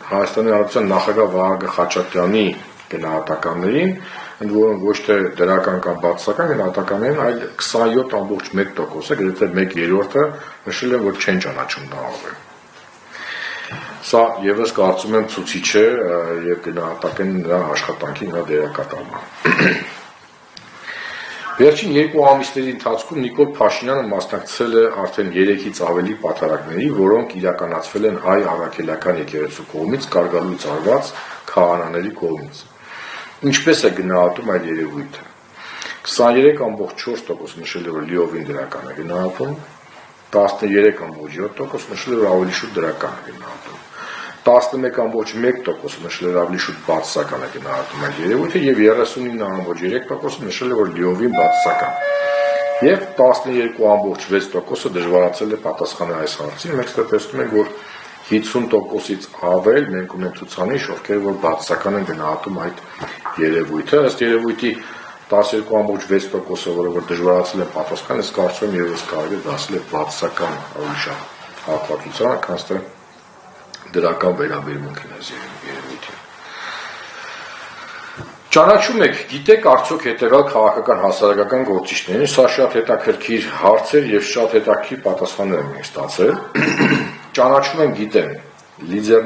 Հայաստանի Հանրապետության նախագահ Վահագն Խաչատրյանի գնահատականներին, ընդ որում ոչ թե դրական կամ բացասական գնահատականներին, այլ 27.1%-ը, գրեթե 1/3-ը նշել են, որ չեն ճանաչում նահանգը։ Սա եւս կարծում եմ ցուցիչ է եւ գնահատական նրա աշխատանքի, նրա դերակատարման։ Վերջին 2 ամիսների ընթացքում Նիկոլ Փաշինյանը մասնակցել է արդեն 3-ից ավելի պատարագների, որոնք իրականացվել են հայ առաքելական եկեղեցու կողմից կարգալույծ արված քահանաների կողմից։ Ինչպես է գնահատում այդ երևույթը։ 23.4% նշել է, որ լիովին դրական է գնահատում, 13.7% նշել է, որ ավելի շուտ դրական է գնահատում, 11.1% նշել է, որ ավելի շուտ բացասական է գնահատում այդ երևույթը եւ 39.3% նշել է, որ լիովին բացասական։ Եվ 12.6%-ը դժվարացել է պատասխանել այս հարցին։ Մենք տեսնում ենք, որ 50%-ից ավել մենք ունենք ցուցանիշ, ովքեր որ բացասական են գնահատում այդ երևույթը, ըստ երևույթի 12.6%-ը, որը որ դժվարացել է պատասխանել, ես կարծում եմ եւս կարելի է դասել է բացասական ավելի շատ հատվածությանը, քան թե դրական վերաբերմունք են այս երևույթին։ Ճանաչում եք, գիտեք արդյոք հետևյալ քաղաքական հասարակական գործիչներին, սա շատ հետաքրքիր հարց էր եւ շատ հետաքրքիր պատասխաններ եմ ստացել։ Ճանաչում եմ, գիտեմ, լիդեր